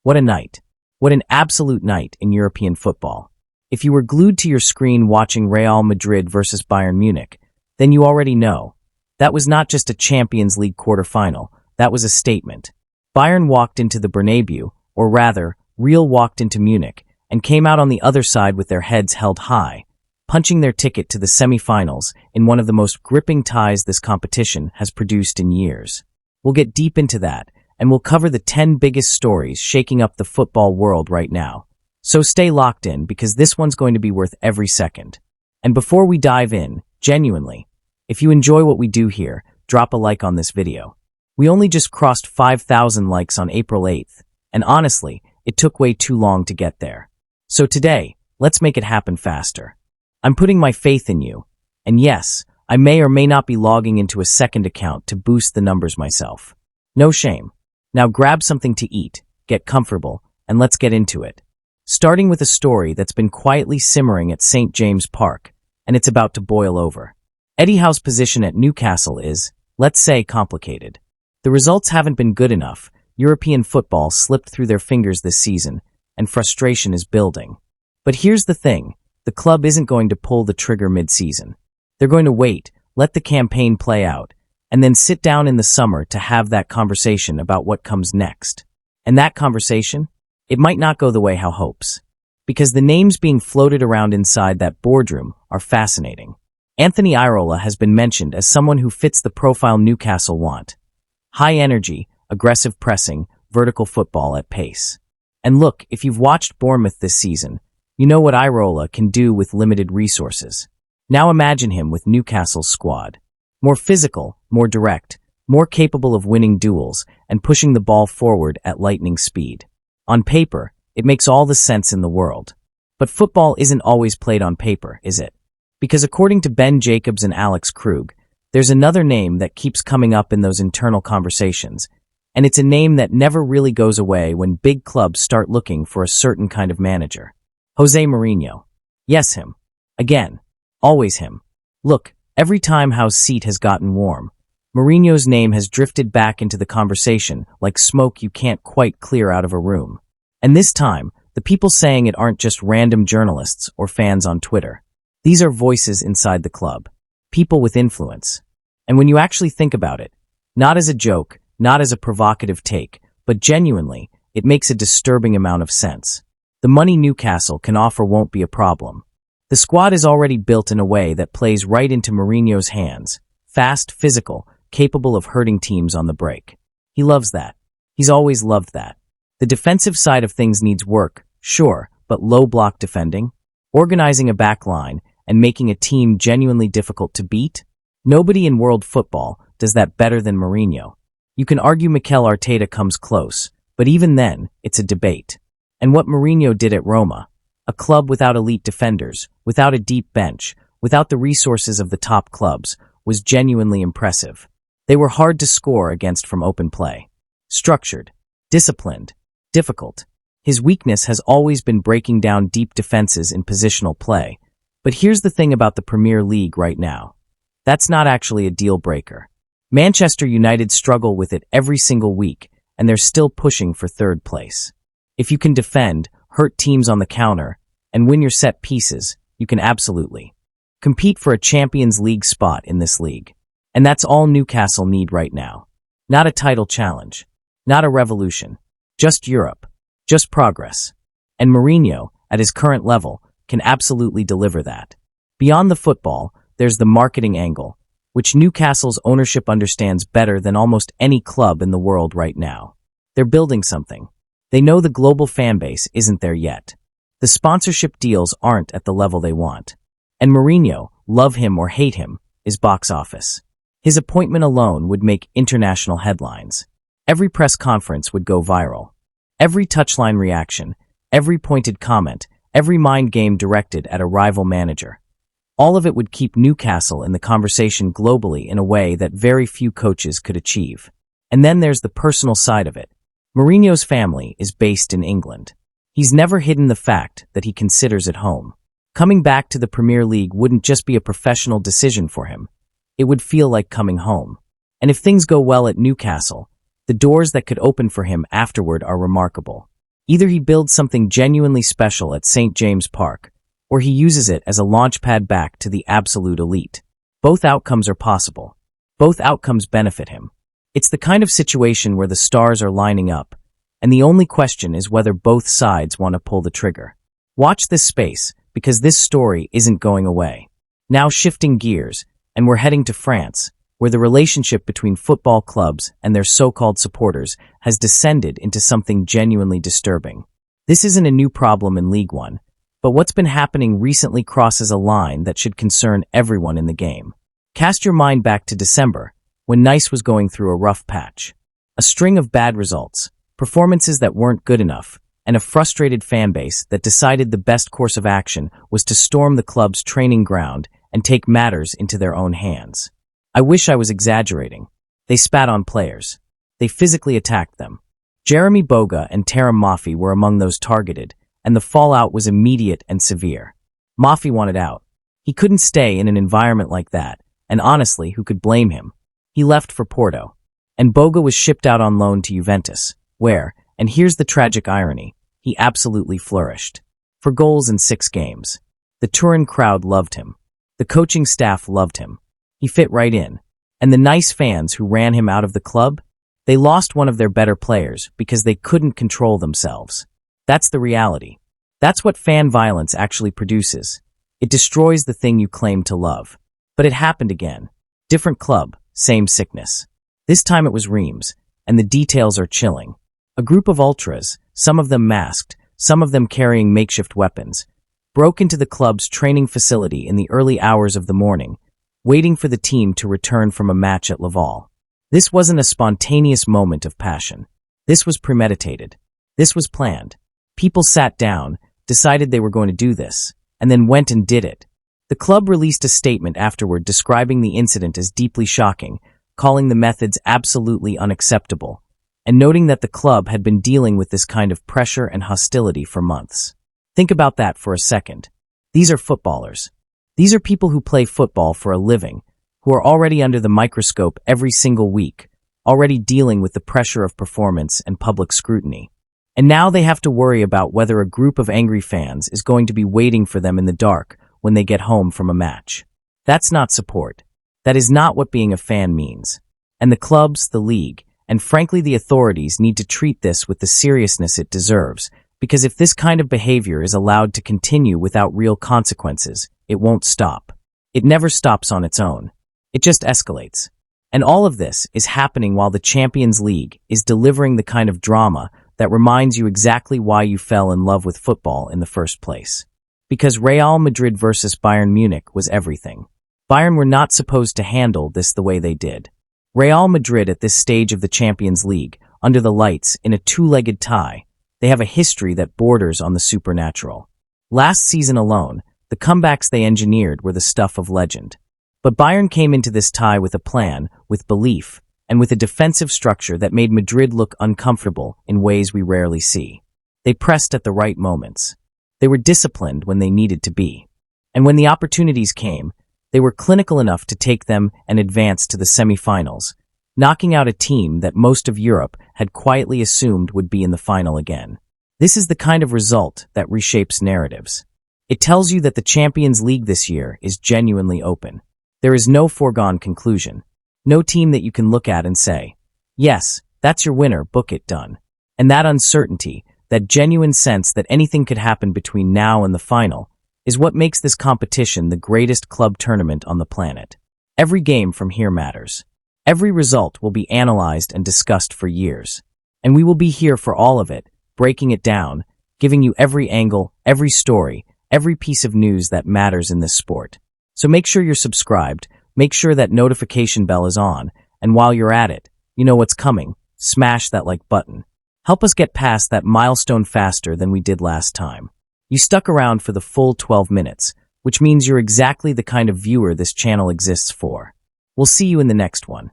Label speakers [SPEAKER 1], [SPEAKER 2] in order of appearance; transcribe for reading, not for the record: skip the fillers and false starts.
[SPEAKER 1] What a night. What an absolute night in European football. If you were glued to your screen watching Real Madrid versus Bayern Munich, then you already know. That was not just a Champions League quarterfinal, that was a statement. Bayern walked into the Bernabeu, or rather, Real walked into Munich, and came out on the other side with their heads held high, punching their ticket to the semi-finals in one of the most gripping ties this competition has produced in years. We'll get deep into that, and we'll cover the 10 biggest stories shaking up the football world right now. So stay locked in, because this one's going to be worth every second. And before we dive in, genuinely, if you enjoy what we do here, drop a like on this video. We only just crossed 5,000 likes on April 8th, and honestly, it took way too long to get there. So today, let's make it happen faster. I'm putting my faith in you, and yes, I may or may not be logging into a second account to boost the numbers myself. No shame. Now grab something to eat, get comfortable, and let's get into it. Starting with a story that's been quietly simmering at St. James Park, and it's about to boil over. Eddie Howe's position at Newcastle is, let's say, complicated. The results haven't been good enough, European football slipped through their fingers this season, and frustration is building. But here's the thing, the club isn't going to pull the trigger mid-season. They're going to wait, let the campaign play out, and then sit down in the summer to have that conversation about what comes next. And that conversation? It might not go the way Howe hopes. Because the names being floated around inside that boardroom are fascinating. Anthony Irola has been mentioned as someone who fits the profile Newcastle want. High energy, aggressive pressing, vertical football at pace. And look, if you've watched Bournemouth this season, you know what Irola can do with limited resources. Now imagine him with Newcastle's squad. More physical, more direct, more capable of winning duels and pushing the ball forward at lightning speed. On paper, it makes all the sense in the world. But football isn't always played on paper, is it? Because according to Ben Jacobs and Alex Krug, there's another name that keeps coming up in those internal conversations, and it's a name that never really goes away when big clubs start looking for a certain kind of manager. Jose Mourinho. Yes, him. Again. Always him. Look, every time Howe's seat has gotten warm, Mourinho's name has drifted back into the conversation like smoke you can't quite clear out of a room. And this time, the people saying it aren't just random journalists or fans on Twitter. These are voices inside the club. People with influence. And when you actually think about it, not as a joke, not as a provocative take, but genuinely, it makes a disturbing amount of sense. The money Newcastle can offer won't be a problem. The squad is already built in a way that plays right into Mourinho's hands. Fast, physical, capable of hurting teams on the break. He loves that. He's always loved that. The defensive side of things needs work, sure, but low block defending, organizing a back line, and making a team genuinely difficult to beat? Nobody in world football does that better than Mourinho. You can argue Mikel Arteta comes close, but even then, it's a debate. And what Mourinho did at Roma, a club without elite defenders, without a deep bench, without the resources of the top clubs, was genuinely impressive. They were hard to score against from open play. Structured, disciplined, difficult. His weakness has always been breaking down deep defenses in positional play. But here's the thing about the Premier League right now. That's not actually a deal breaker. Manchester United struggle with it every single week, and they're still pushing for third place. If you can defend, hurt teams on the counter, and win your set pieces, you can absolutely compete for a Champions League spot in this league. And that's all Newcastle need right now. Not a title challenge. Not a revolution. Just Europe. Just progress. And Mourinho, at his current level, can absolutely deliver that. Beyond the football, there's the marketing angle, which Newcastle's ownership understands better than almost any club in the world right now. They're building something. They know the global fan base isn't there yet. The sponsorship deals aren't at the level they want. And Mourinho, love him or hate him, is box office. His appointment alone would make international headlines. Every press conference would go viral. Every touchline reaction, every pointed comment, every mind game directed at a rival manager. All of it would keep Newcastle in the conversation globally in a way that very few coaches could achieve. And then there's the personal side of it. Mourinho's family is based in England. He's never hidden the fact that he considers it home. Coming back to the Premier League wouldn't just be a professional decision for him. It would feel like coming home. And if things go well at Newcastle, the doors that could open for him afterward are remarkable. Either he builds something genuinely special at St. James Park, or he uses it as a launchpad back to the absolute elite. Both outcomes are possible. Both outcomes benefit him. It's the kind of situation where the stars are lining up, and the only question is whether both sides want to pull the trigger. Watch this space, because this story isn't going away. Now shifting gears, and we're heading to France, where the relationship between football clubs and their so-called supporters has descended into something genuinely disturbing. This isn't a new problem in League One, but what's been happening recently crosses a line that should concern everyone in the game. Cast your mind back to December, when Nice was going through a rough patch. A string of bad results, performances that weren't good enough, and a frustrated fan base that decided the best course of action was to storm the club's training ground and take matters into their own hands. I wish I was exaggerating. They spat on players. They physically attacked them. Jeremy Boga and Tarim Maffi were among those targeted, and the fallout was immediate and severe. Maffi wanted out. He couldn't stay in an environment like that, and honestly, who could blame him? He left for Porto. And Boga was shipped out on loan to Juventus, where, and here's the tragic irony, he absolutely flourished. 4 goals in 6 games. The Turin crowd loved him. The coaching staff loved him. He fit right in. And the Nice fans who ran him out of the club? They lost one of their better players because they couldn't control themselves. That's the reality. That's what fan violence actually produces. It destroys the thing you claim to love. But it happened again. Different club, same sickness. This time it was Reims, and the details are chilling. A group of ultras, some of them masked, some of them carrying makeshift weapons, broke into the club's training facility in the early hours of the morning, waiting for the team to return from a match at Laval. This wasn't a spontaneous moment of passion. This was premeditated. This was planned. People sat down, decided they were going to do this, and then went and did it. The club released a statement afterward describing the incident as deeply shocking, calling the methods absolutely unacceptable, and noting that the club had been dealing with this kind of pressure and hostility for months. Think about that for a second. These are footballers. These are people who play football for a living, who are already under the microscope every single week, already dealing with the pressure of performance and public scrutiny. And now they have to worry about whether a group of angry fans is going to be waiting for them in the dark when they get home from a match. That's not support. That is not what being a fan means. And the clubs, the league, and frankly the authorities need to treat this with the seriousness it deserves, because if this kind of behavior is allowed to continue without real consequences, it won't stop. It never stops on its own. It just escalates. And all of this is happening while the Champions League is delivering the kind of drama that reminds you exactly why you fell in love with football in the first place. Because Real Madrid versus Bayern Munich was everything. Bayern were not supposed to handle this the way they did. Real Madrid at this stage of the Champions League, under the lights, in a 2-legged tie, they have a history that borders on the supernatural. Last season alone, the comebacks they engineered were the stuff of legend. But Bayern came into this tie with a plan, with belief, and with a defensive structure that made Madrid look uncomfortable in ways we rarely see. They pressed at the right moments. They were disciplined when they needed to be. And when the opportunities came, they were clinical enough to take them and advance to the semi-finals, knocking out a team that most of Europe had quietly assumed would be in the final again. This is the kind of result that reshapes narratives. It tells you that the Champions League this year is genuinely open. There is no foregone conclusion. No team that you can look at and say, yes, that's your winner, book it, done. And that uncertainty, that genuine sense that anything could happen between now and the final, is what makes this competition the greatest club tournament on the planet. Every game from here matters. Every result will be analyzed and discussed for years. And we will be here for all of it, breaking it down, giving you every angle, every story, every piece of news that matters in this sport. So make sure you're subscribed, make sure that notification bell is on, and while you're at it, you know what's coming, smash that like button. Help us get past that milestone faster than we did last time. You stuck around for the full 12 minutes, which means you're exactly the kind of viewer this channel exists for. We'll see you in the next one.